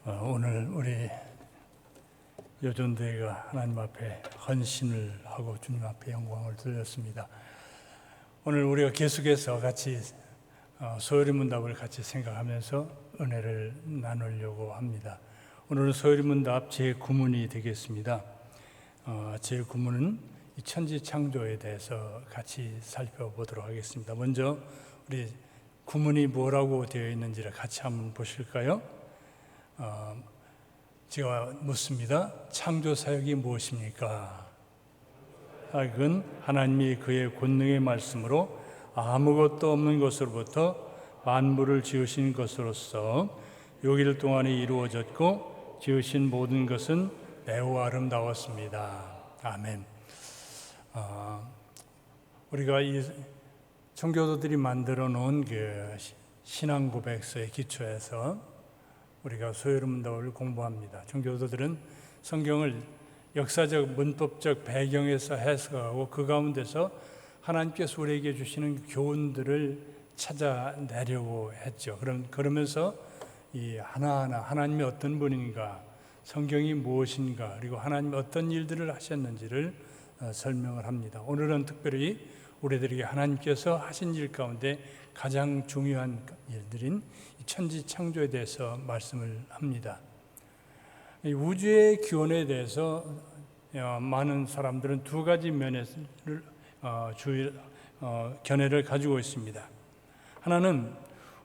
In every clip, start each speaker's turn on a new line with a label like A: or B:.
A: 오늘 우리 여전대회가 하나님 앞에 헌신을 하고 주님 앞에 영광을 돌렸습니다. 오늘 우리가 계속해서 같이 소요리 문답을 같이 생각하면서 은혜를 나누려고 합니다. 오늘은 소요리 문답 제9문이 되겠습니다. 제9문은 천지 창조에 대해서 같이 살펴보도록 하겠습니다. 먼저 우리 구문이 뭐라고 되어 있는지를 같이 한번 보실까요? 제가 묻습니다. 창조 사역이 무엇입니까? 그건 하나님이 그의 권능의 말씀으로 아무것도 없는 것으로부터 만물을 지으신 것으로서 6일 동안에 이루어졌고 지으신 모든 것은 매우 아름다웠습니다. 아멘. 우리가 이 청교도들이 만들어 놓은 그 신앙 고백서의 기초에서 우리가 소요리 문답을 공부합니다. 청교도들은 성경을 역사적 문법적 배경에서 해석하고 그 가운데서 하나님께서 우리에게 주시는 교훈들을 찾아내려고 했죠. 그러면서 이 하나하나 하나님이 어떤 분인가, 성경이 무엇인가, 그리고 하나님이 어떤 일들을 하셨는지를 설명을 합니다. 오늘은 특별히 우리들에게 하나님께서 하신 일 가운데 가장 중요한 일들인 천지 창조에 대해서 말씀을 합니다. 이 우주의 기원에 대해서 많은 사람들은 두 가지 면의 견해를 가지고 있습니다. 하나는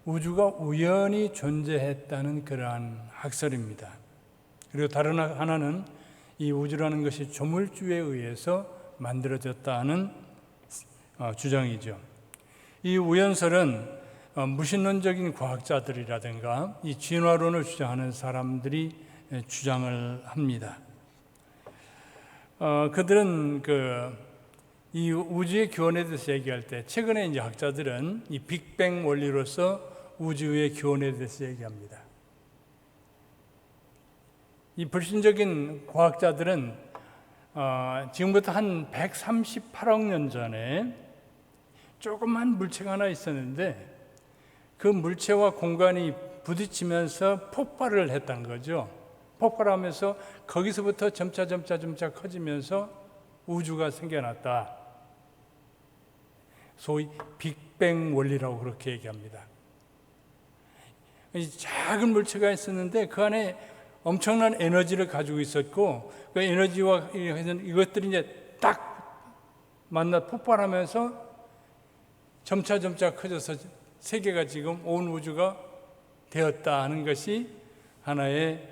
A: 우주가 우연히 존재했다는 그러한 학설입니다. 그리고 다른 하나는 이 우주라는 것이 조물주에 의해서 만들어졌다는 주장이죠. 이 우연설은 무신론적인 과학자들이라든가 이 진화론을 주장하는 사람들이 주장을 합니다. 그들은 이 우주의 기원에 대해서 얘기할 때 최근에 이제 학자들은 이 빅뱅 원리로서 우주의 기원에 대해서 얘기합니다. 이 불신적인 과학자들은 지금부터 한 138억 년 전에 조그만 물체가 하나 있었는데 그 물체와 공간이 부딪히면서 폭발을 했다는 거죠. 폭발하면서 거기서부터 점차 커지면서 우주가 생겨났다. 소위 빅뱅 원리라고 그렇게 얘기합니다. 작은 물체가 있었는데 그 안에 엄청난 에너지를 가지고 있었고 그 에너지와 이것들이 이제 딱 만나 폭발하면서 점차 커져서 세계가 지금 온 우주가 되었다 하는 것이 하나의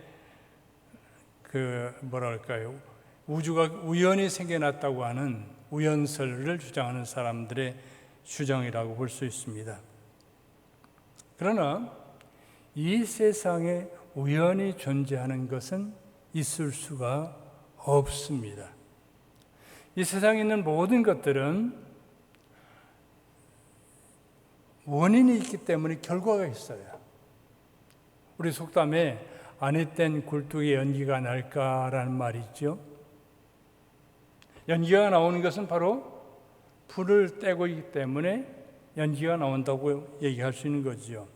A: 우주가 우연히 생겨났다고 하는 우연설을 주장하는 사람들의 주장이라고 볼 수 있습니다. 그러나 이 세상에 우연히 존재하는 것은 있을 수가 없습니다. 이 세상에 있는 모든 것들은 원인이 있기 때문에 결과가 있어요. 우리 속담에 안에 뗀 굴뚝에 연기가 날까라는 말이 있죠. 연기가 나오는 것은 바로 불을 떼고 있기 때문에 연기가 나온다고 얘기할 수 있는 거죠.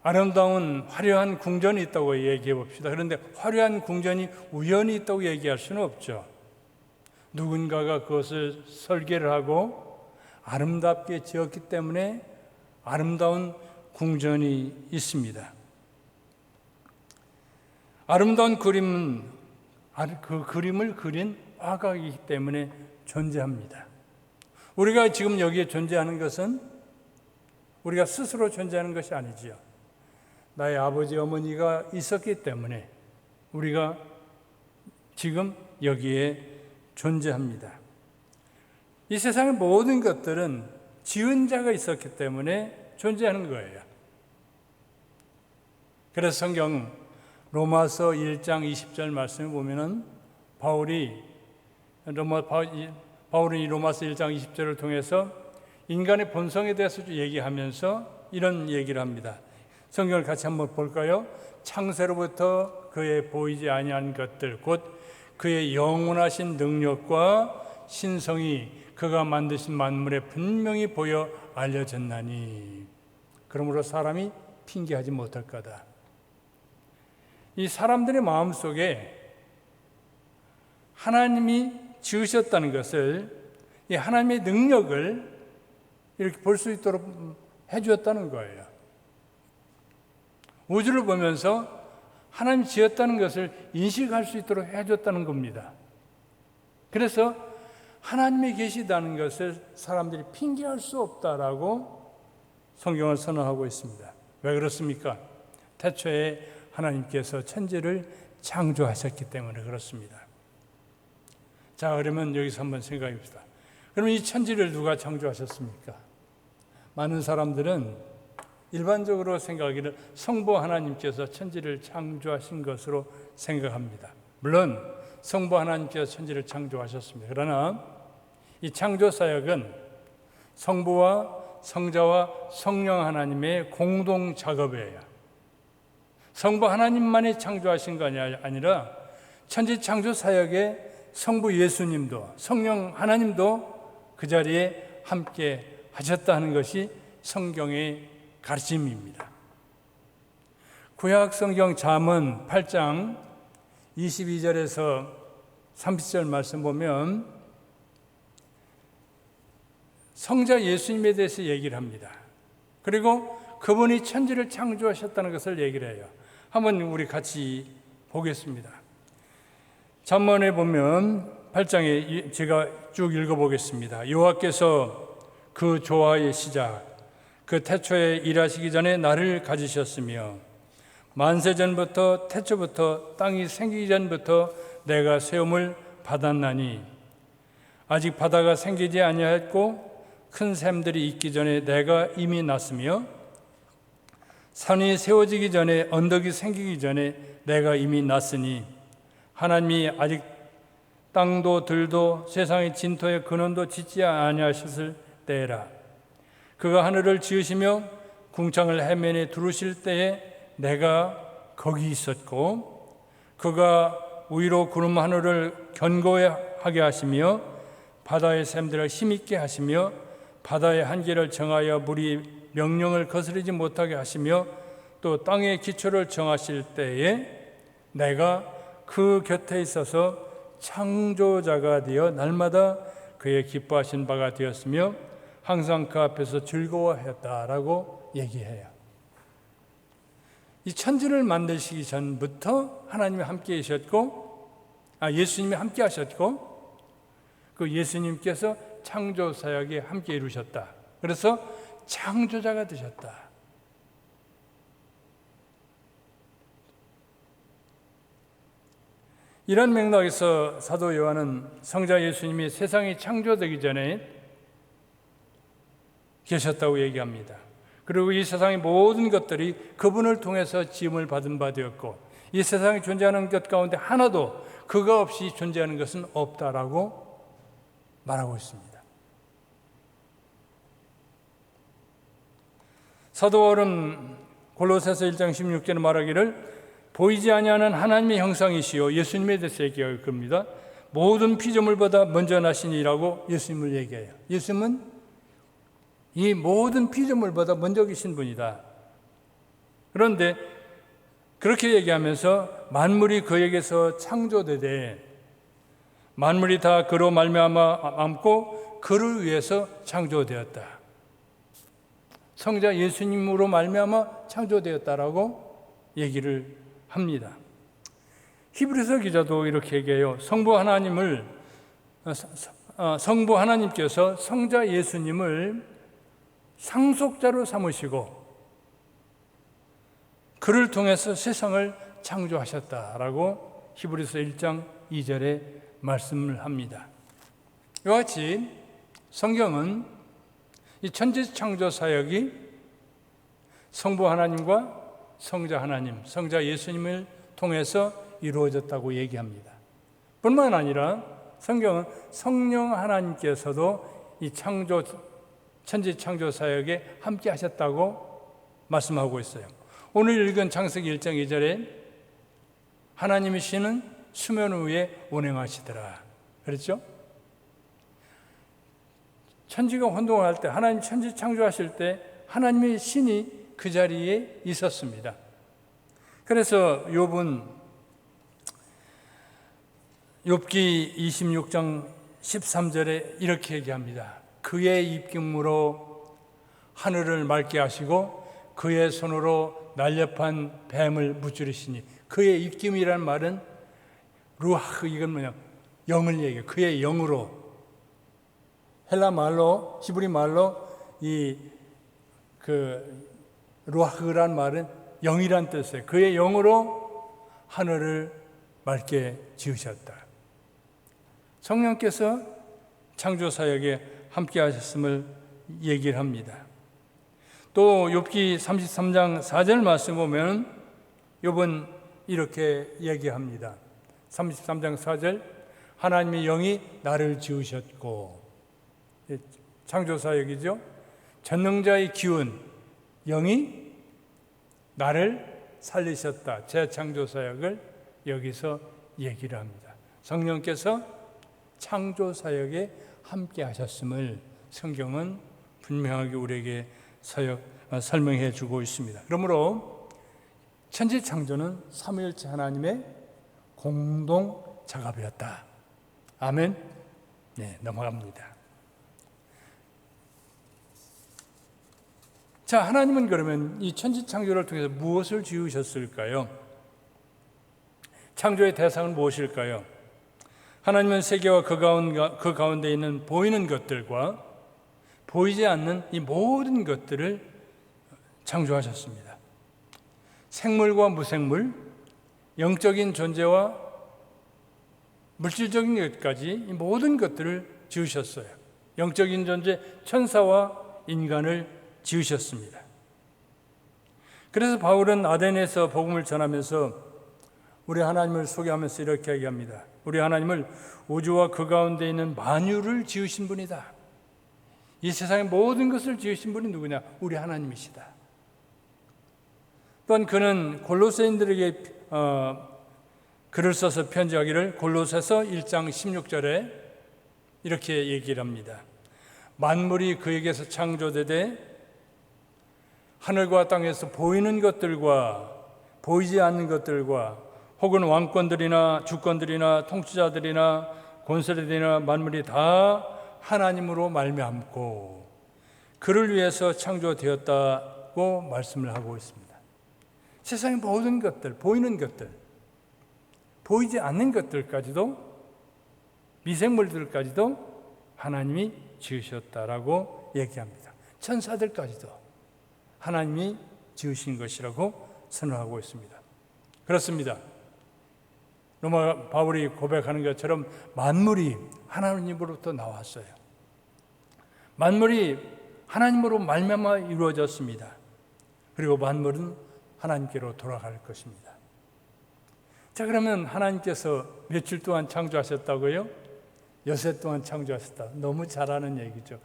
A: 아름다운 화려한 궁전이 있다고 얘기해 봅시다. 그런데 화려한 궁전이 우연히 있다고 얘기할 수는 없죠. 누군가가 그것을 설계를 하고 아름답게 지었기 때문에 아름다운 궁전이 있습니다. 아름다운 그림은 그 그림을 그린 화가이기 때문에 존재합니다. 우리가 지금 여기에 존재하는 것은 우리가 스스로 존재하는 것이 아니지요. 나의 아버지 어머니가 있었기 때문에 우리가 지금 여기에 존재합니다. 이 세상의 모든 것들은 지은 자가 있었기 때문에 존재하는 거예요. 그래서 성경 로마서 1장 20절 말씀을 보면은 바울이 로마서 1장 20절을 통해서 인간의 본성에 대해서 얘기하면서 이런 얘기를 합니다. 성경을 같이 한번 볼까요? 창세로부터 그의 보이지 아니한 것들 곧 그의 영원하신 능력과 신성이 그가 만드신 만물에 분명히 보여 알려졌나니 그러므로 사람이 핑계하지 못할 거다. 이 사람들의 마음속에 하나님이 지으셨다는 것을, 이 하나님의 능력을 이렇게 볼 수 있도록 해주었다는 거예요. 우주를 보면서 하나님이 지었다는 것을 인식할 수 있도록 해줬다는 겁니다. 그래서 하나님이 계시다는 것을 사람들이 핑계할 수 없다라고 성경을 선언하고 있습니다. 왜 그렇습니까? 태초에 하나님께서 천지를 창조하셨기 때문에 그렇습니다. 자, 그러면 여기서 한번 생각해 봅시다. 그러면 이 천지를 누가 창조하셨습니까? 많은 사람들은 일반적으로 생각하기를 성부 하나님께서 천지를 창조하신 것으로 생각합니다. 물론 성부 하나님께서 천지를 창조하셨습니다. 그러나 이 창조 사역은 성부와 성자와 성령 하나님의 공동 작업이에요. 성부 하나님만이 창조하신 것이 아니라 천지 창조 사역에 성부 예수님도 성령 하나님도 그 자리에 함께 하셨다는 것이 성경의 가르침입니다. 구약 성경 잠언 8장 22절에서 30절 말씀 보면 성자 예수님에 대해서 얘기를 합니다. 그리고 그분이 천지를 창조하셨다는 것을 얘기를 해요. 한번 우리 같이 보겠습니다. 잠언에 보면 8장에 제가 쭉 읽어보겠습니다. 여호와께서 그 조화의 시작, 그 태초에 일하시기 전에 나를 가지셨으며 만세 전부터 태초부터 땅이 생기기 전부터 내가 세움을 받았나니 아직 바다가 생기지 아니하였고 큰 샘들이 있기 전에 내가 이미 났으며 산이 세워지기 전에 언덕이 생기기 전에 내가 이미 났으니 하나님이 아직 땅도 들도 세상의 진토의 근원도 짓지 아니하셨을 때라. 그가 하늘을 지으시며 궁창을 해면에 두르실 때에 내가 거기 있었고 그가 위로 구름 하늘을 견고하게 하시며 바다의 샘들을 힘있게 하시며 바다의 한계를 정하여 물이 명령을 거스르지 못하게 하시며 또 땅의 기초를 정하실 때에 내가 그 곁에 있어서 창조자가 되어 날마다 그의 기뻐하신 바가 되었으며 항상 그 앞에서 즐거워했다라고 얘기해요. 이 천지를 만드시기 전부터 하나님이 함께 계셨고, 예수님이 함께 하셨고, 그 예수님께서 창조 사역에 함께 이루셨다. 그래서 창조자가 되셨다. 이런 맥락에서 사도 요한은 성자 예수님이 세상이 창조되기 전에 계셨다고 얘기합니다. 그리고 이 세상의 모든 것들이 그분을 통해서 지음을 받은 바 되었고 이 세상에 존재하는 것 가운데 하나도 그가 없이 존재하는 것은 없다라고 말하고 있습니다. 사도 바울은 골로새서 1장 16절에 말하기를 보이지 아니하는 하나님의 형상이시요 예수님에 대해서 얘기할 겁니다. 모든 피조물보다 먼저 나시니라고 예수님을 얘기해요. 예수님은 이 모든 피조물보다 먼저 계신 분이다. 그런데 그렇게 얘기하면서 만물이 그에게서 창조되되 만물이 다 그로 말미암고 그를 위해서 창조되었다. 성자 예수님으로 말미암아 창조되었다라고 얘기를 합니다. 히브리서 기자도 이렇게 얘기해요. 성부 하나님께서 성자 예수님을 상속자로 삼으시고 그를 통해서 세상을 창조하셨다라고 히브리서 1장 2절에 말씀을 합니다. 이와 같이 성경은 이 천지 창조 사역이 성부 하나님과 성자 하나님, 성자 예수님을 통해서 이루어졌다고 얘기합니다. 뿐만 아니라 성경은 성령 하나님께서도 이 천지 창조 사역에 함께 하셨다고 말씀하고 있어요. 오늘 읽은 창세기 1장 2절에 하나님의 신은 수면 위에 운행하시더라 그랬죠? 천지가 혼동을 할 때 하나님 천지 창조하실 때 하나님의 신이 그 자리에 있었습니다. 그래서 욥기 26장 13절에 이렇게 얘기합니다. 그의 입김으로 하늘을 맑게 하시고 그의 손으로 날렵한 뱀을 무찌르시니, 그의 입김이라는 말은 루하흐, 이건 뭐냐, 영을 얘기해요. 그의 영으로, 헬라 말로, 히브리 말로 루하흐란 말은 영이란 뜻이에요. 그의 영으로 하늘을 맑게 지으셨다. 성령께서 창조 사역에 함께 하셨음을 얘기를 합니다. 또 욥기 33장 4절 말씀 보면 욥은 이렇게 얘기합니다. 33장 4절, 하나님의 영이 나를 지으셨고, 창조 사역이죠. 전능자의 기운, 영이 나를 살리셨다. 재창조 사역을 여기서 얘기를 합니다. 성령께서 창조 사역에 함께 하셨음을 성경은 분명하게 우리에게 설명해 주고 있습니다. 그러므로 천지 창조는 삼위일체 하나님의 공동 작업이었다. 아멘. 네, 넘어갑니다. 자, 하나님은 그러면 이 천지 창조를 통해서 무엇을 지으셨을까요? 창조의 대상은 무엇일까요? 하나님은 세계와 그 가운데 있는 보이는 것들과 보이지 않는 이 모든 것들을 창조하셨습니다. 생물과 무생물, 영적인 존재와 물질적인 것까지 이 모든 것들을 지으셨어요. 영적인 존재, 천사와 인간을 지으셨습니다. 그래서 바울은 아덴에서 복음을 전하면서 우리 하나님을 소개하면서 이렇게 얘기합니다. 우리 하나님을 우주와 그 가운데 있는 만유를 지으신 분이다. 이 세상의 모든 것을 지으신 분이 누구냐? 우리 하나님이시다. 또한 그는 골로새인들에게 글을 써서 편지하기를 골로새서 1장 16절에 이렇게 얘기를 합니다. 만물이 그에게서 창조되되 하늘과 땅에서 보이는 것들과 보이지 않는 것들과 혹은 왕권들이나 주권들이나 통치자들이나 권세들이나 만물이 다 하나님으로 말미암고 그를 위해서 창조되었다고 말씀을 하고 있습니다. 세상의 모든 것들, 보이는 것들, 보이지 않는 것들까지도, 미생물들까지도 하나님이 지으셨다라고 얘기합니다. 천사들까지도 하나님이 지으신 것이라고 선언하고 있습니다. 그렇습니다. 로마 바울이 고백하는 것처럼 만물이 하나님으로부터 나왔어요. 만물이 하나님으로 말미암아 이루어졌습니다. 그리고 만물은 하나님께로 돌아갈 것입니다. 자, 그러면 하나님께서 며칠 동안 창조하셨다고요? 여세 동안 창조하셨다. 너무 잘하는 얘기죠.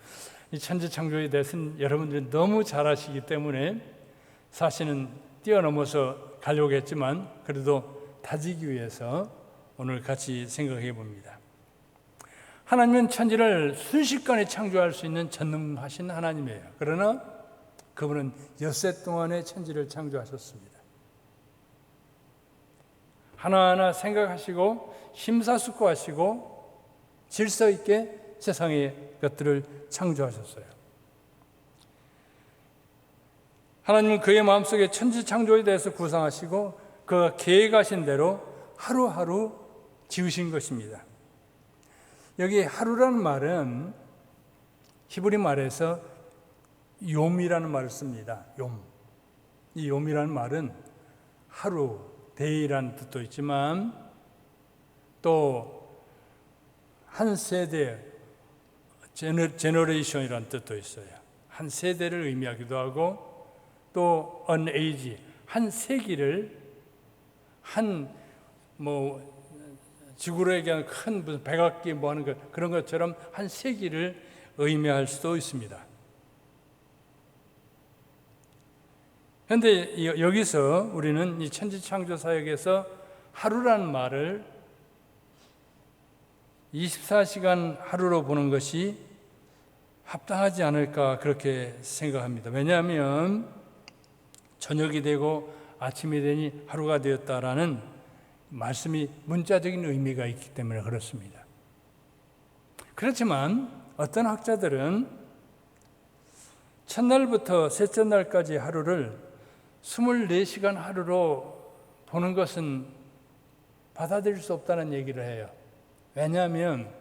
A: 이 천지 창조에 대해서는 여러분들이 너무 잘 아시기 때문에 사실은 뛰어넘어서 가려고 했지만 그래도 다지기 위해서 오늘 같이 생각해 봅니다. 하나님은 천지를 순식간에 창조할 수 있는 전능하신 하나님이에요. 그러나 그분은 엿새 동안에 천지를 창조하셨습니다. 하나하나 생각하시고 심사숙고하시고 질서 있게 세상의 것들을 창조하셨어요. 하나님은 그의 마음속에 천지 창조에 대해서 구상하시고 그가 계획하신 대로 하루하루 지으신 것입니다. 여기 하루라는 말은 히브리 말에서 욤이라는 말을 씁니다. 욤. 이 욤이라는 말은 하루, 데이라는 뜻도 있지만 또 한 세대, 제너레이션이라는 뜻도 있어요. 한 세대를 의미하기도 하고 또 an age, 한 세기를 지구로 얘기하는 큰 무슨 백악기 뭐 하는 것 그런 것처럼 한 세기를 의미할 수도 있습니다. 그런데 여기서 우리는 이 천지창조 사역에서 하루라는 말을 24시간 하루로 보는 것이 합당하지 않을까 그렇게 생각합니다. 왜냐하면 저녁이 되고 아침이 되니 하루가 되었다라는 말씀이 문자적인 의미가 있기 때문에 그렇습니다. 그렇지만 어떤 학자들은 첫날부터 셋째 날까지 하루를 24시간 하루로 보는 것은 받아들일 수 없다는 얘기를 해요. 왜냐하면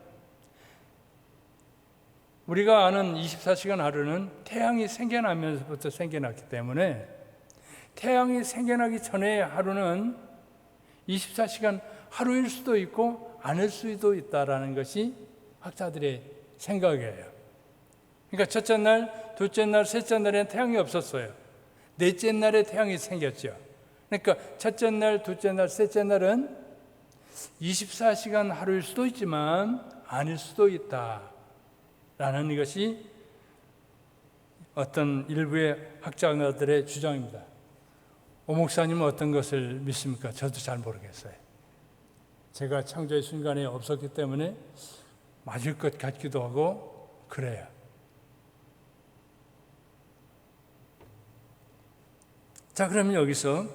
A: 우리가 아는 24시간 하루는 태양이 생겨나면서부터 생겨났기 때문에 태양이 생겨나기 전의 하루는 24시간 하루일 수도 있고 아닐 수도 있다라는 것이 학자들의 생각이에요. 그러니까 첫째 날, 둘째 날, 셋째 날에는 태양이 없었어요. 넷째 날에 태양이 생겼죠. 그러니까 첫째 날, 둘째 날, 셋째 날은 24시간 하루일 수도 있지만 아닐 수도 있다라는 것이 어떤 일부의 학자들의 주장입니다. 오 목사님은 어떤 것을 믿습니까? 저도 잘 모르겠어요. 제가 창조의 순간에 없었기 때문에 맞을 것 같기도 하고 그래요. 자, 그러면 여기서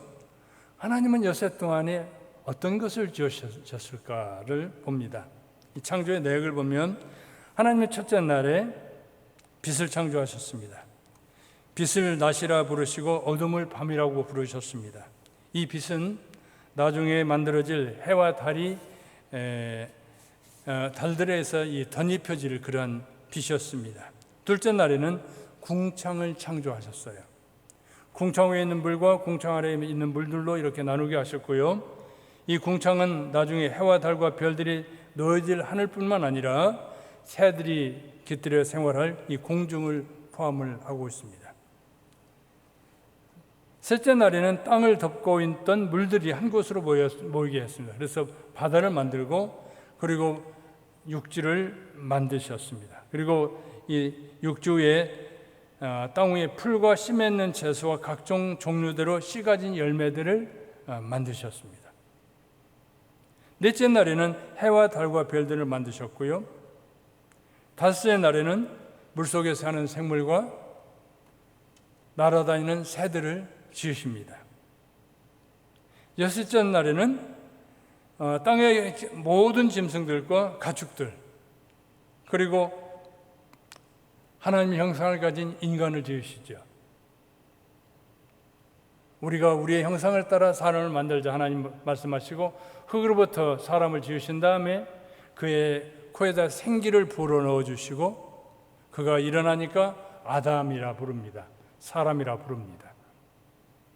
A: 하나님은 여섯 동안에 어떤 것을 지으셨을까를 봅니다. 이 창조의 내역을 보면 하나님의 첫째 날에 빛을 창조하셨습니다. 빛을 낮이라 부르시고 어둠을 밤이라고 부르셨습니다. 이 빛은 나중에 만들어질 해와 달이 달들에서 이 덧입혀질 그러한 빛이었습니다. 둘째 날에는 궁창을 창조하셨어요. 궁창 위에 있는 물과 궁창 아래에 있는 물들로 이렇게 나누게 하셨고요. 이 궁창은 나중에 해와 달과 별들이 놓여질 하늘뿐만 아니라 새들이 깃들여 생활할 이 공중을 포함을 하고 있습니다. 셋째 날에는 땅을 덮고 있던 물들이 한 곳으로 모이게 했습니다. 그래서 바다를 만들고 그리고 육지를 만드셨습니다. 그리고 이 육지 위에 땅 위에 풀과 씨 맺는 채소와 각종 종류대로 씨 가진 열매들을 만드셨습니다. 넷째 날에는 해와 달과 별들을 만드셨고요. 다섯째 날에는 물속에 사는 생물과 날아다니는 새들을 지으십니다. 여섯째 날에는 땅의 모든 짐승들과 가축들 그리고 하나님의 형상을 가진 인간을 지으시죠. 우리가 우리의 형상을 따라 사람을 만들자 하나님 말씀하시고 흙으로부터 사람을 지으신 다음에 그의 코에다 생기를 불어넣어 주시고 그가 일어나니까 아담이라 부릅니다. 사람이라 부릅니다.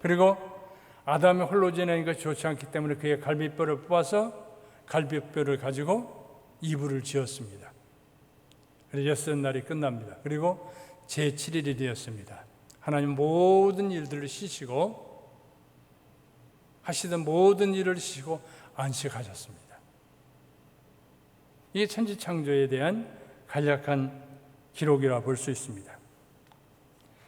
A: 그리고 아담이 홀로 지내니까 좋지 않기 때문에 그의 갈비뼈를 뽑아서 갈비뼈를 가지고 이불을 지었습니다. 그래서 여섯 날이 끝납니다. 그리고 제7일이 되었습니다. 하나님 모든 일들을 쉬시고 하시던 모든 일을 쉬시고 안식하셨습니다. 이게 천지창조에 대한 간략한 기록이라 볼 수 있습니다.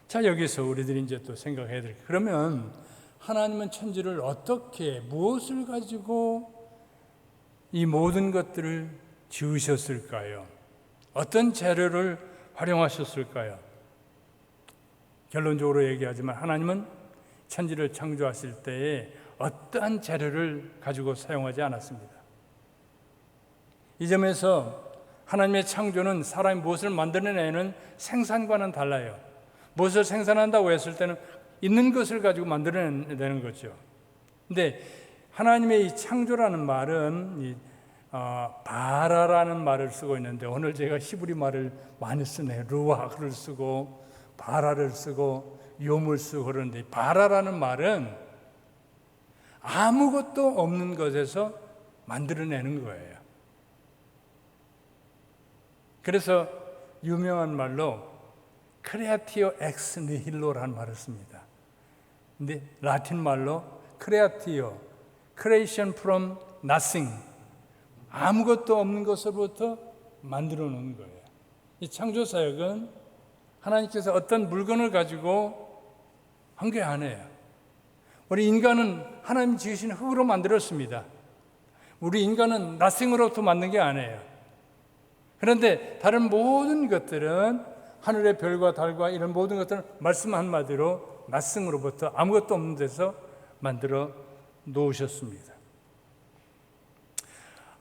A: 자, 여기서 우리들이 이제 또 생각해야 될 게, 그러면 하나님은 천지를 어떻게, 무엇을 가지고 이 모든 것들을 지으셨을까요? 어떤 재료를 활용하셨을까요? 결론적으로 얘기하지만 하나님은 천지를 창조하실 때에 어떠한 재료를 가지고 사용하지 않았습니다. 이 점에서 하나님의 창조는 사람이 무엇을 만들어내는 생산과는 달라요. 무엇을 생산한다고 했을 때는 있는 것을 가지고 만들어내는 거죠. 근데 하나님의 이 창조라는 말은 바라라는 말을 쓰고 있는데 오늘 제가 히브리 말을 많이 쓰네요. 루아를 쓰고 바라를 쓰고 요물 쓰고 그러는데 바라라는 말은 아무것도 없는 것에서 만들어내는 거예요. 그래서 유명한 말로 크레아티오 엑스 니힐로라는 말을 씁니다. 근데 라틴 말로 크레아티오, creation from nothing, 아무것도 없는 것으로부터 만들어 놓은 거예요. 이 창조 사역은 하나님께서 어떤 물건을 가지고 한 게 아니에요. 우리 인간은 하나님 지으신 흙으로 만들었습니다. 우리 인간은 nothing으로부터 만든 게 아니에요. 그런데 다른 모든 것들은 하늘의 별과 달과 이런 모든 것들은 말씀 한마디로 nothing으로부터 아무것도 없는 데서 만들어 놓으셨습니다.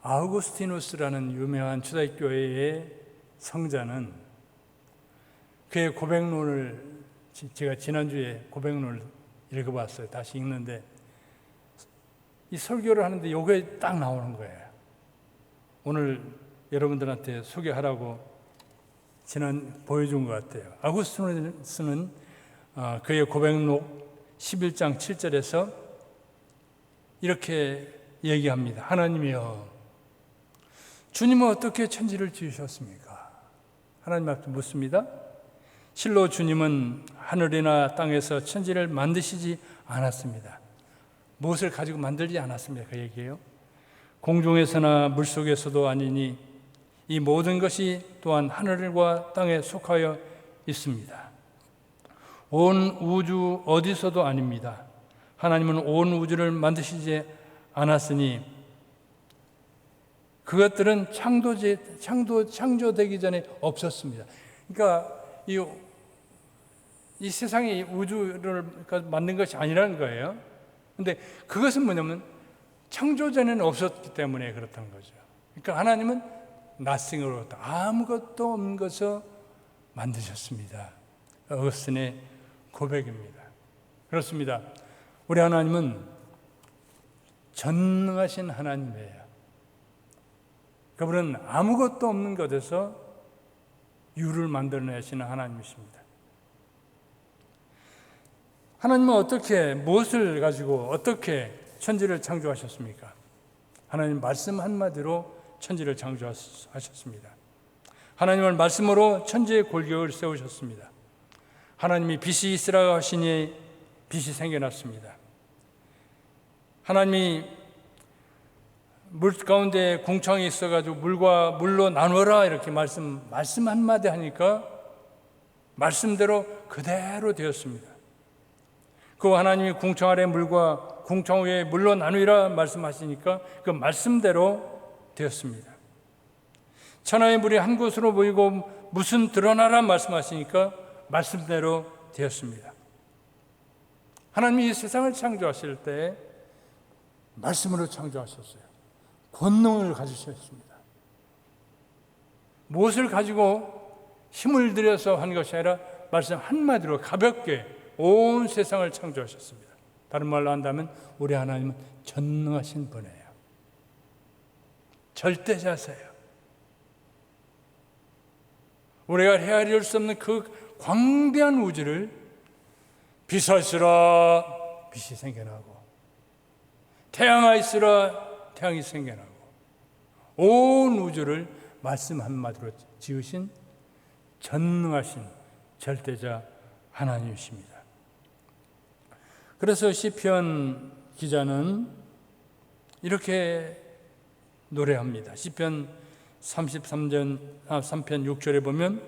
A: 아우구스티누스라는 유명한 초대교회의 성자는 그의 고백론을, 제가 지난주에 고백론을 읽어봤어요. 다시 읽는데 이 설교를 하는데 이게 딱 나오는 거예요. 오늘 여러분들한테 소개하라고 보여준 것 같아요. 아우구스티누스는 그의 고백록 11장 7절에서 이렇게 얘기합니다. 하나님이여, 주님은 어떻게 천지를 지으셨습니까? 하나님 앞에 묻습니다. 실로 주님은 하늘이나 땅에서 천지를 만드시지 않았습니다. 무엇을 가지고 만들지 않았습니다. 그 얘기예요. 공중에서나 물속에서도 아니니 이 모든 것이 또한 하늘과 땅에 속하여 있습니다. 온 우주 어디서도 아닙니다. 하나님은 온 우주를 만드시지 않았으니 그것들은 창조되기 전에 없었습니다. 그러니까 이 세상이 우주를 만든 것이 아니라는 거예요. 근데 그것은 뭐냐면 창조 전에는 없었기 때문에 그렇다는 거죠. 그러니까 하나님은 nothing으로부터 아무것도 없는 것을 만드셨습니다. 어거스틴의 고백입니다. 그렇습니다. 우리 하나님은 전능하신 하나님이에요. 그분은 아무것도 없는 것에서 유를 만들어내시는 하나님이십니다. 하나님은 무엇을 가지고 어떻게 천지를 창조하셨습니까? 하나님 말씀 한마디로 천지를 창조하셨습니다. 하나님은 말씀으로 천지의 골격을 세우셨습니다. 하나님이 빛이 있으라 하시니 빛이 생겨났습니다. 하나님이 물 가운데 궁창이 있어가지고 물과 물로 나누어라 이렇게 말씀 한마디 하니까 말씀대로 그대로 되었습니다. 그 하나님이 궁창 아래 물과 궁창 위에 물로 나누이라 말씀하시니까 그 말씀대로 되었습니다. 천하의 물이 한 곳으로 보이고 무슨 드러나라 말씀하시니까 말씀대로 되었습니다. 하나님이 이 세상을 창조하실 때 말씀으로 창조하셨어요. 권능을 가지셨습니다. 무엇을 가지고 힘을 들여서 한 것이 아니라 말씀 한마디로 가볍게 온 세상을 창조하셨습니다. 다른 말로 한다면 우리 하나님은 전능하신 분이에요. 절대자세요. 우리가 헤아릴 수 없는 그 광대한 우주를 빛이 있으라 빛이 생겨나고 태양아 있으라 태양이 생겨나고 온 우주를 말씀 한마디로 지으신 전능하신 절대자 하나님이십니다. 그래서 시편 기자는 이렇게 노래합니다. 시편 3편 6절에 보면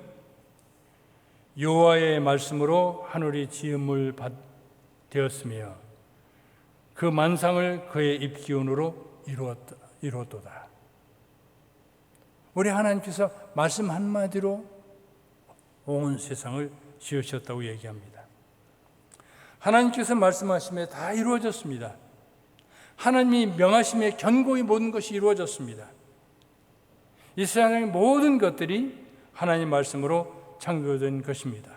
A: 여호와의 말씀으로 하늘이 지음을 되었으며 그 만상을 그의 입기운으로 이루었도다. 우리 하나님께서 말씀 한마디로 온 세상을 지으셨다고 얘기합니다. 하나님께서 말씀하심에 다 이루어졌습니다. 하나님이 명하심에 견고히 모든 것이 이루어졌습니다. 이 세상의 모든 것들이 하나님 말씀으로 창조된 것입니다.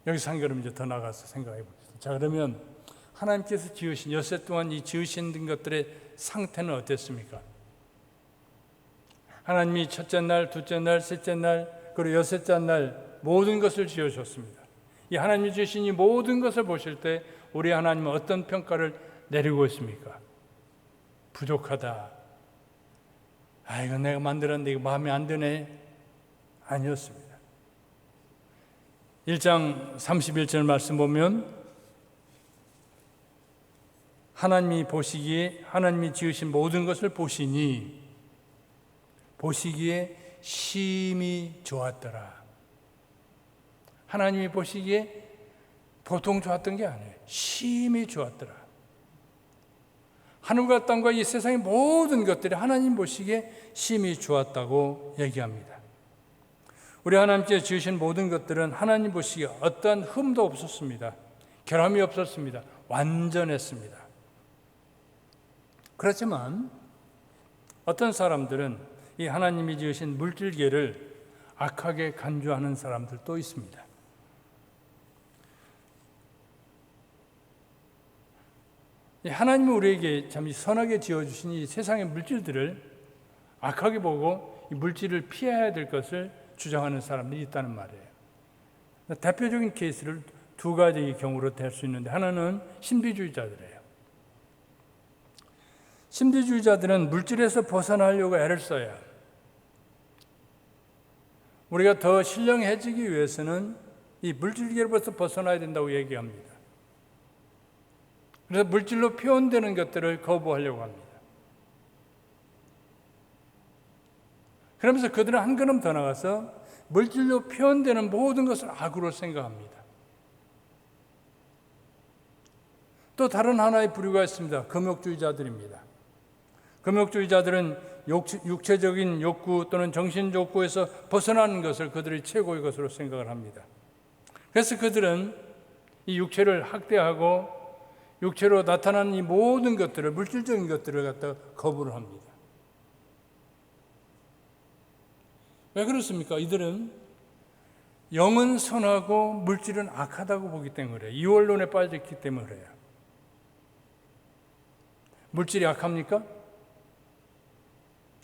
A: 여기서 한 걸음 이제 더 나가서 생각해 봅시다. 자, 그러면 하나님께서 지으신 엿새 동안 이 지으신 것들의 상태는 어땠습니까? 하나님이 첫째 날, 둘째 날, 셋째 날, 그리고 여섯째 날 모든 것을 지으셨습니다. 이 하나님이 지으신 이 모든 것을 보실 때 우리 하나님은 어떤 평가를 내리고 있습니까? 부족하다. 이거 내가 만들었는데 이거 마음에 안 드네. 아니었습니다. 1장 31절 말씀 보면 하나님이 보시기에 하나님이 지으신 모든 것을 보시기에 심히 좋았더라. 하나님이 보시기에 보통 좋았던 게 아니에요. 심히 좋았더라. 하늘과 땅과 이 세상의 모든 것들이 하나님 보시기에 심히 좋았다고 얘기합니다. 우리 하나님께서 지으신 모든 것들은 하나님 보시기에 어떠한 흠도 없었습니다. 결함이 없었습니다. 완전했습니다. 그렇지만 어떤 사람들은 이 하나님이 지으신 물질계를 악하게 간주하는 사람들도 있습니다. 하나님은 우리에게 참 선하게 지어주신 이 세상의 물질들을 악하게 보고 이 물질을 피해야 될 것을 주장하는 사람들이 있다는 말이에요. 대표적인 케이스를 두 가지의 경우로 댈 수 있는데, 하나는 신비주의자들이에요. 신비주의자들은 물질에서 벗어나려고 애를 써요. 우리가 더 신령해지기 위해서는 이 물질계로부터 벗어나야 된다고 얘기합니다. 그래서 물질로 표현되는 것들을 거부하려고 합니다. 그러면서 그들은 한 걸음 더 나가서 물질로 표현되는 모든 것을 악으로 생각합니다. 또 다른 하나의 부류가 있습니다. 금욕주의자들입니다. 금욕주의자들은 육체적인 욕구 또는 정신 욕구에서 벗어나는 것을 그들의 최고의 것으로 생각을 합니다. 그래서 그들은 이 육체를 학대하고 육체로 나타나는 이 모든 것들을, 물질적인 것들을 갖다가 거부를 합니다. 왜 그렇습니까? 이들은 영은 선하고 물질은 악하다고 보기 때문에 그래요. 이원론에 빠져있기 때문에 그래요. 물질이 악합니까?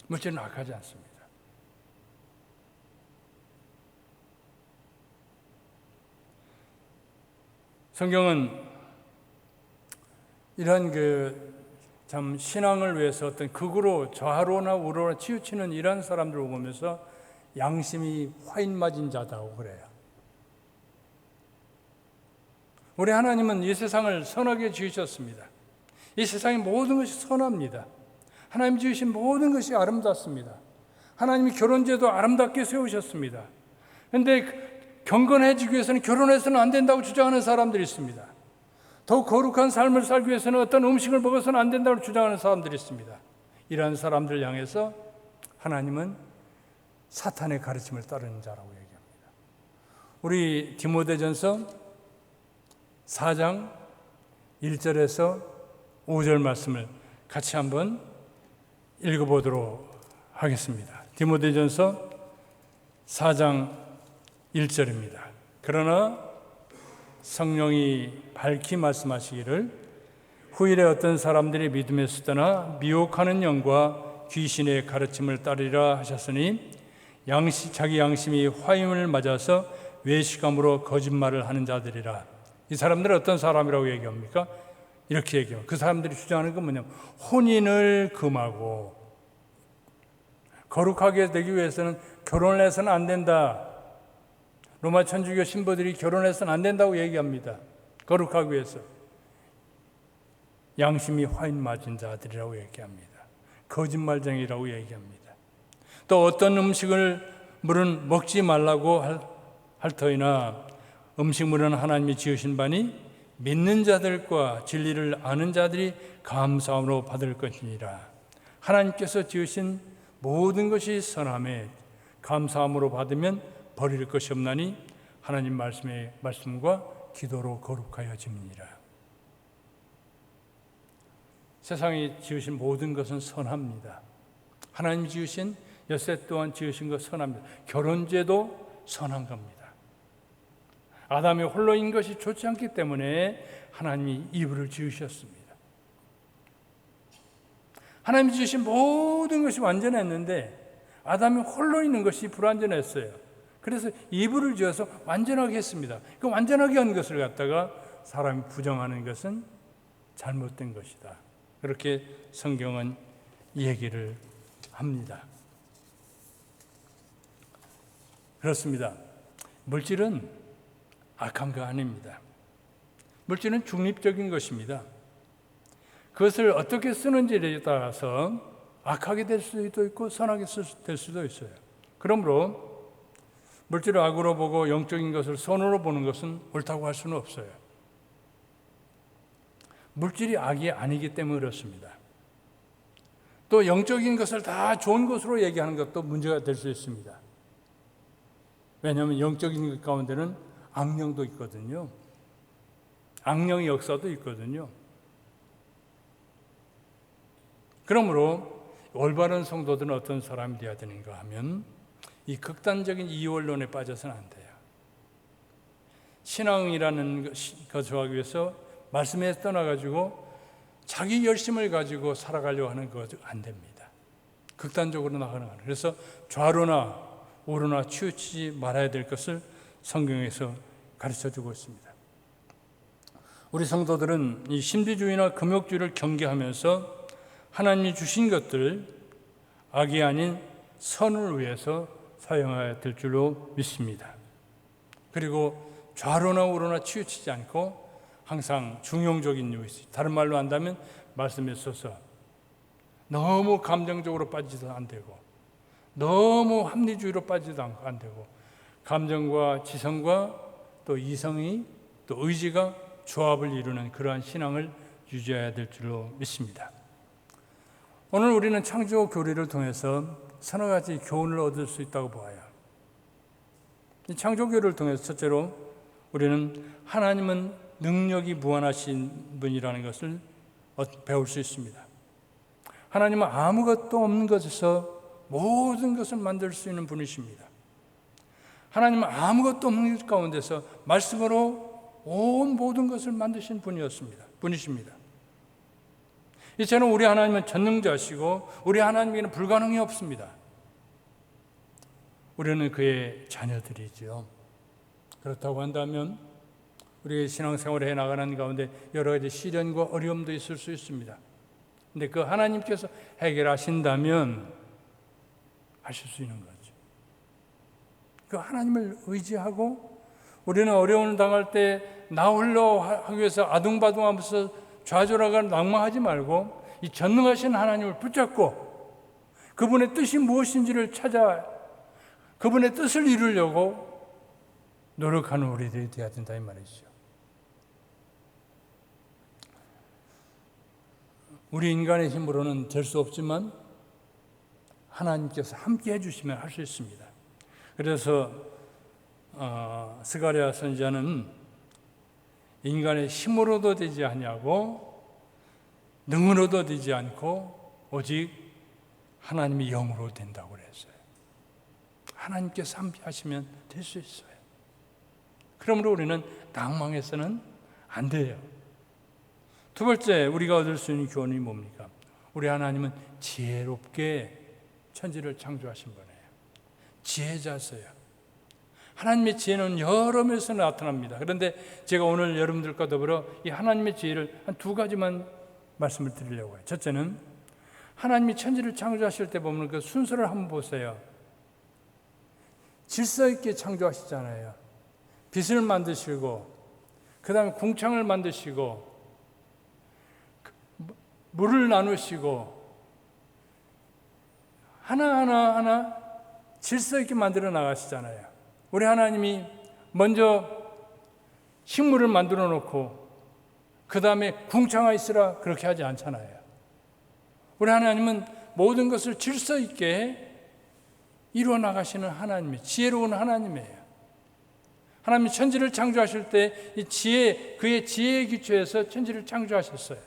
A: 물질은 악하지 않습니다. 성경은 이런 참 신앙을 위해서 어떤 극으로 좌로나 우로나 치우치는 이런 사람들을 보면서 양심이 화인 맞은 자다고 그래요. 우리 하나님은 이 세상을 선하게 지으셨습니다. 이 세상의 모든 것이 선합니다. 하나님 지으신 모든 것이 아름답습니다. 하나님이 결혼제도 아름답게 세우셨습니다. 그런데 경건해지기 위해서는 결혼해서는 안 된다고 주장하는 사람들이 있습니다. 더욱 거룩한 삶을 살기 위해서는 어떤 음식을 먹어서는 안 된다고 주장하는 사람들이 있습니다. 이러한 사람들을 향해서 하나님은 사탄의 가르침을 따르는 자라고 얘기합니다. 우리 디모데전서 4장 1절에서 5절 말씀을 같이 한번 읽어보도록 하겠습니다. 디모데전서 4장 1절입니다. 그러나 성령이 밝히 말씀하시기를 후일에 어떤 사람들이 믿음에서 떠나 미혹하는 영과 귀신의 가르침을 따르리라 하셨으니 자기 양심이 화임을 맞아서 외식함으로 거짓말을 하는 자들이라. 이 사람들은 어떤 사람이라고 얘기합니까? 이렇게 얘기해요. 그 사람들이 주장하는 건 뭐냐면 혼인을 금하고 거룩하게 되기 위해서는 결혼을 해서는 안 된다. 로마 천주교 신부들이 결혼해서는 안 된다고 얘기합니다. 거룩하기 위해서. 양심이 화인 맞은 자들이라고 얘기합니다. 거짓말쟁이라고 얘기합니다. 또 어떤 물은 먹지 말라고 할 터이나 음식물은 하나님이 지으신 바니 믿는 자들과 진리를 아는 자들이 감사함으로 받을 것이니라. 하나님께서 지으신 모든 것이 선함에 감사함으로 받으면 버릴 것이 없나니 하나님 말씀과 기도로 거룩하여짐이니라. 세상이 지으신 모든 것은 선합니다. 하나님 지으신 엿새 또한 지으신 것 선합니다. 결혼제도 선한 겁니다. 아담이 홀로인 것이 좋지 않기 때문에 하나님이 이브를 지으셨습니다. 하나님이 지으신 모든 것이 완전했는데 아담이 홀로 있는 것이 불완전했어요. 그래서 이브를 지어서 완전하게 했습니다. 그 완전하게 한 것을 갖다가 사람이 부정하는 것은 잘못된 것이다. 그렇게 성경은 얘기를 합니다. 그렇습니다. 물질은 악한 거 아닙니다. 물질은 중립적인 것입니다. 그것을 어떻게 쓰는지에 따라서 악하게 될 수도 있고 선하게 될 수도 있어요. 그러므로 물질을 악으로 보고 영적인 것을 선으로 보는 것은 옳다고 할 수는 없어요. 물질이 악이 아니기 때문에 그렇습니다. 또 영적인 것을 다 좋은 것으로 얘기하는 것도 문제가 될 수 있습니다. 왜냐하면 영적인 것 가운데는 악령도 있거든요. 악령의 역사도 있거든요. 그러므로 올바른 성도들은 어떤 사람이 되어야 되는가 하면 이 극단적인 이원론에 빠져서는 안 돼요. 신앙이라는 것을 하기 위해서 말씀에 떠나가지고 자기 열심을 가지고 살아가려고 하는 것 안 됩니다. 극단적으로 나가는 거예요. 그래서 좌로나 우로나 치우치지 말아야 될 것을 성경에서 가르쳐주고 있습니다. 우리 성도들은 이 신비주의나 금욕주의를 경계하면서 하나님이 주신 것들 악이 아닌 선을 위해서 사용해야 될 줄로 믿습니다. 그리고 좌로나 우로나 치우치지 않고 항상 중용적인 요소, 다른 말로 한다면 말씀에 있어서 너무 감정적으로 빠지도 안 되고 너무 합리주의로 빠지도 안 되고 감정과 지성과 또 이성이 또 의지가 조합을 이루는 그러한 신앙을 유지해야 될 줄로 믿습니다. 오늘 우리는 창조 교리를 통해서 서너 가지 교훈을 얻을 수 있다고 보아요. 이 창조 교리를 통해서 첫째로 우리는 하나님은 능력이 무한하신 분이라는 것을 배울 수 있습니다. 하나님은 아무것도 없는 것에서 모든 것을 만들 수 있는 분이십니다. 하나님은 아무것도 없는 것 가운데서 말씀으로 온 모든 것을 만드신 분이십니다. 이처럼 우리 하나님은 전능자시고 우리 하나님에게는 불가능이 없습니다. 우리는 그의 자녀들이지요. 그렇다고 한다면 우리의 신앙생활을 해나가는 가운데 여러 가지 시련과 어려움도 있을 수 있습니다. 그런데 그 하나님께서 해결하신다면 하실 수 있는 거죠. 그 하나님을 의지하고 우리는 어려움을 당할 때 나 홀로 하기 위해서 아둥바둥하면서 좌절하거나 낭망하지 말고 이 전능하신 하나님을 붙잡고 그분의 뜻이 무엇인지를 찾아 그분의 뜻을 이루려고 노력하는 우리들이 되어야 된다 이 말이죠. 우리 인간의 힘으로는 될 수 없지만 하나님께서 함께 해주시면 할 수 있습니다. 그래서 스가랴 선지자는 인간의 힘으로도 되지 아니하고 능으로도 되지 않고 오직 하나님의 영으로 된다고 그랬어요. 하나님께서 함께 하시면 될 수 있어요. 그러므로 우리는 낭망해서는 안 돼요. 두 번째 우리가 얻을 수 있는 교훈이 뭡니까? 우리 하나님은 지혜롭게 천지를 창조하신 분이에요. 지혜자세요. 하나님의 지혜는 여러 면에서 나타납니다. 그런데 제가 오늘 여러분들과 더불어 이 하나님의 지혜를 한 두 가지만 말씀을 드리려고 해요. 첫째는 하나님이 천지를 창조하실 때 보면 그 순서를 한번 보세요. 질서 있게 창조하시잖아요. 빛을 만드시고 그 다음에 궁창을 만드시고 물을 나누시고 하나하나 질서 있게 만들어 나가시잖아요. 우리 하나님이 먼저 식물을 만들어 놓고 그 다음에 궁창하 있으라 그렇게 하지 않잖아요. 우리 하나님은 모든 것을 질서 있게 이루어 나가시는 하나님이에요. 지혜로운 하나님이에요. 하나님이 천지를 창조하실 때 이 지혜, 그의 지혜의 기초에서 천지를 창조하셨어요.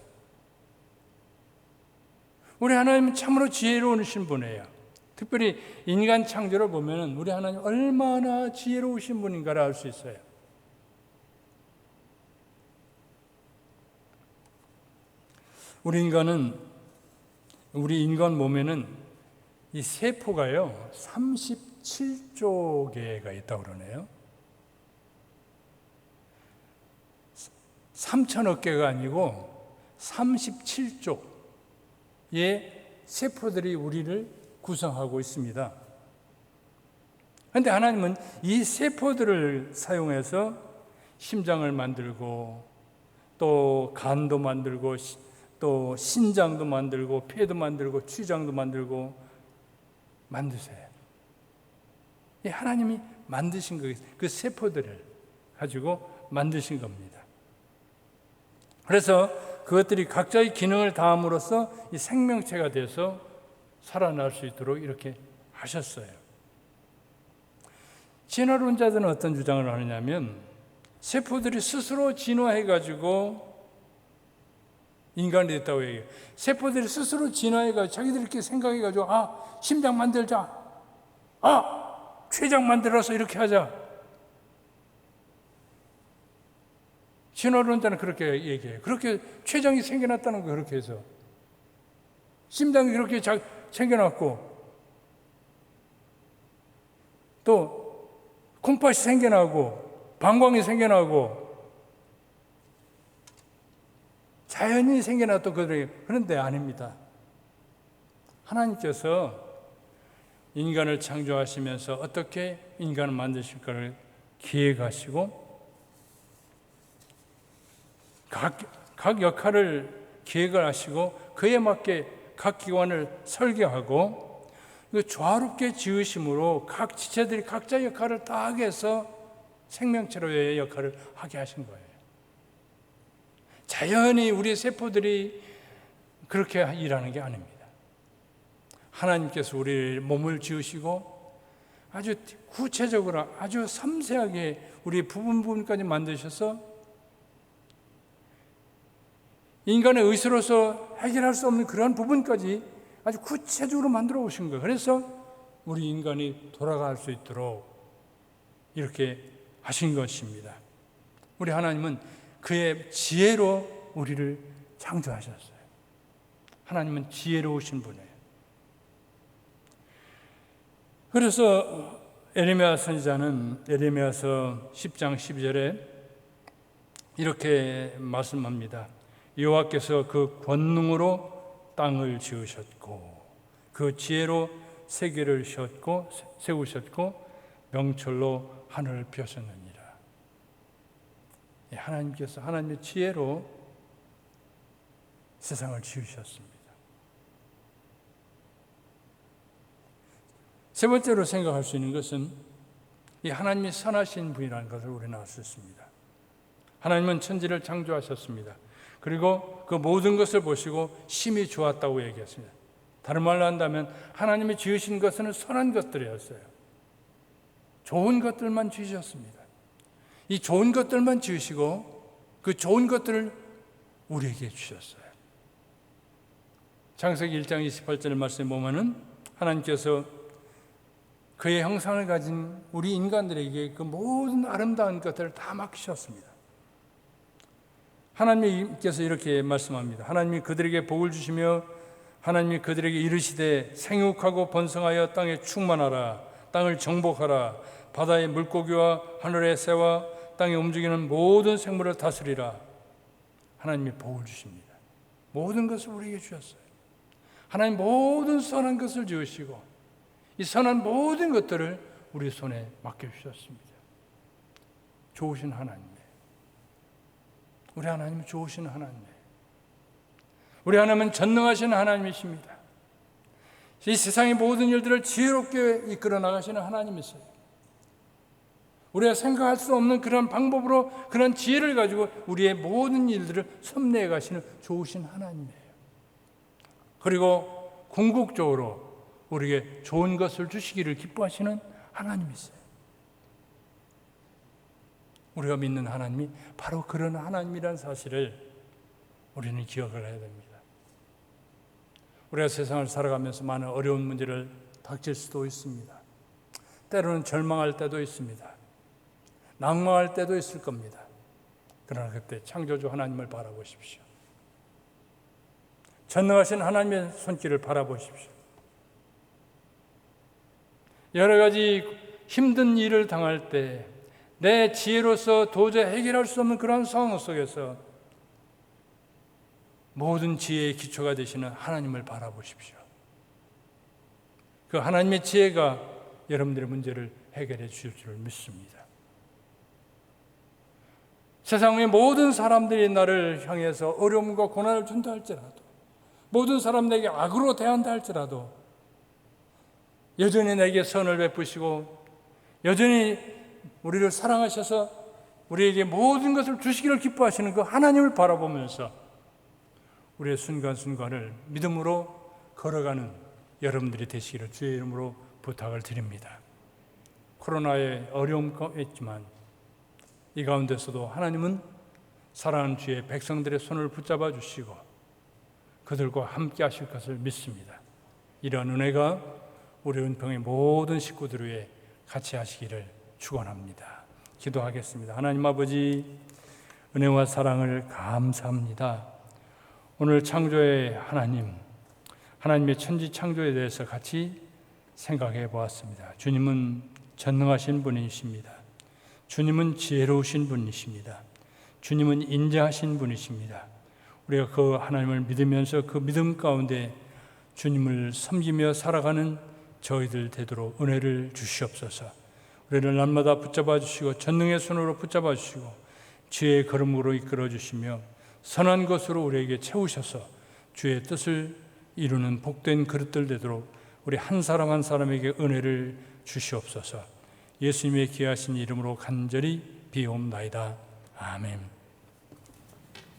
A: 우리 하나님은 참으로 지혜로우신 분이에요. 특별히 인간 창조를 보면 우리 하나님 얼마나 지혜로우신 분인가를 알 수 있어요. 우리 인간 몸에는 이 세포가요 37조 개가 있다고 그러네요. 3천억 개가 아니고 37조의 세포들이 우리를 구성하고 있습니다. 그런데 하나님은 이 세포들을 사용해서 심장을 만들고 또 간도 만들고 또 신장도 만들고 폐도 만들고 췌장도 만들고 만드세요. 이 하나님이 만드신 그 세포들을 가지고 만드신 겁니다. 그래서 그것들이 각자의 기능을 다함으로써 이 생명체가 돼서 살아날 수 있도록 이렇게 하셨어요. 진화론자들은 어떤 주장을 하느냐면 세포들이 스스로 진화해가지고 인간이 됐다고 얘기해요. 세포들이 스스로 진화해가지고 자기들이 이렇게 생각해가지고 심장 만들자, 췌장 만들어서 이렇게 하자. 진화론자는 그렇게 얘기해요. 그렇게 췌장이 생겨났다는 거 그렇게 해서 심장이 그렇게 생겨났고 또 콩팥이 생겨나고 방광이 생겨나고 자연이 생겨났던 그들에게. 그런데 아닙니다. 하나님께서 인간을 창조하시면서 어떻게 인간을 만드실까를 기획하시고 각 역할을 기획을 하시고 그에 맞게 각 기관을 설계하고 조화롭게 지으심으로 각 지체들이 각자 역할을 다 하게 해서 생명체로의 역할을 하게 하신 거예요. 자연히 우리 세포들이 그렇게 일하는 게 아닙니다. 하나님께서 우리 몸을 지으시고 아주 구체적으로 아주 섬세하게 우리 부분까지 만드셔서 인간의 의지로서 해결할 수 없는 그런 부분까지 아주 구체적으로 만들어 오신 거예요. 그래서 우리 인간이 돌아갈 수 있도록 이렇게 하신 것입니다. 우리 하나님은 그의 지혜로 우리를 창조하셨어요. 하나님은 지혜로우신 분이에요. 그래서 에레미야 선지자는 에레미야서 10장 12절에 이렇게 말씀합니다. 여호와께서 그 권능으로 땅을 지으셨고 그 지혜로 세계를 세우셨고 명철로 하늘을 펴셨느니라. 하나님께서 하나님의 지혜로 세상을 지으셨습니다. 세 번째로 생각할 수 있는 것은 이 하나님이 선하신 분이라는 것을 우리는 알 수 있습니다. 하나님은 천지를 창조하셨습니다. 그리고 그 모든 것을 보시고 심히 좋았다고 얘기했습니다. 다른 말로 한다면 하나님이 지으신 것은 선한 것들이었어요. 좋은 것들만 지으셨습니다. 이 좋은 것들만 지으시고 그 좋은 것들을 우리에게 주셨어요. 창세기 1장 28절 말씀에 보면은 하나님께서 그의 형상을 가진 우리 인간들에게 그 모든 아름다운 것들을 다 맡기셨습니다. 하나님께서 이렇게 말씀합니다. 하나님이 그들에게 복을 주시며 하나님이 그들에게 이르시되 생육하고 번성하여 땅에 충만하라. 땅을 정복하라. 바다의 물고기와 하늘의 새와 땅에 움직이는 모든 생물을 다스리라. 하나님이 복을 주십니다. 모든 것을 우리에게 주셨어요. 하나님 모든 선한 것을 지으시고 이 선한 모든 것들을 우리 손에 맡겨주셨습니다. 좋으신 하나님. 우리 하나님은 좋으신 하나님이에요. 우리 하나님은 전능하신 하나님이십니다. 이 세상의 모든 일들을 지혜롭게 이끌어 나가시는 하나님이세요. 우리가 생각할 수 없는 그런 방법으로 그런 지혜를 가지고 우리의 모든 일들을 섭리해 가시는 좋으신 하나님이에요. 그리고 궁극적으로 우리에게 좋은 것을 주시기를 기뻐하시는 하나님이세요. 우리가 믿는 하나님이 바로 그런 하나님이라는 사실을 우리는 기억을 해야 됩니다. 우리가 세상을 살아가면서 많은 어려운 문제를 닥칠 수도 있습니다. 때로는 절망할 때도 있습니다. 낭망할 때도 있을 겁니다. 그러나 그때 창조주 하나님을 바라보십시오. 전능하신 하나님의 손길을 바라보십시오. 여러 가지 힘든 일을 당할 때 내 지혜로서 도저히 해결할 수 없는 그런 상황 속에서 모든 지혜의 기초가 되시는 하나님을 바라보십시오. 그 하나님의 지혜가 여러분들의 문제를 해결해 주실 줄 믿습니다. 세상의 모든 사람들이 나를 향해서 어려움과 고난을 준다 할지라도, 모든 사람들에게 악으로 대한다 할지라도 여전히 내게 선을 베푸시고 여전히 우리를 사랑하셔서 우리에게 모든 것을 주시기를 기뻐하시는 그 하나님을 바라보면서 우리의 순간순간을 믿음으로 걸어가는 여러분들이 되시기를 주의 이름으로 부탁을 드립니다. 코로나의 어려움도 있지만 이 가운데서도 하나님은 사랑하는 주의 백성들의 손을 붙잡아 주시고 그들과 함께 하실 것을 믿습니다. 이런 은혜가 우리 은평의 모든 식구들 위해 같이 하시기를 축원합니다. 기도하겠습니다. 하나님 아버지, 은혜와 사랑을 감사합니다. 오늘 창조의 하나님의 천지 창조에 대해서 같이 생각해 보았습니다. 주님은 전능하신 분이십니다. 주님은 지혜로우신 분이십니다. 주님은 인자하신 분이십니다. 우리가 그 하나님을 믿으면서 그 믿음 가운데 주님을 섬기며 살아가는 저희들 되도록 은혜를 주시옵소서. 우리를 날마다 붙잡아 주시고 전능의 손으로 붙잡아 주시고 지혜의 걸음으로 이끌어 주시며 선한 것으로 우리에게 채우셔서 주의 뜻을 이루는 복된 그릇들 되도록 우리 한 사람 한 사람에게 은혜를 주시옵소서. 예수님의 귀하신 이름으로 간절히 비옵나이다. 아멘.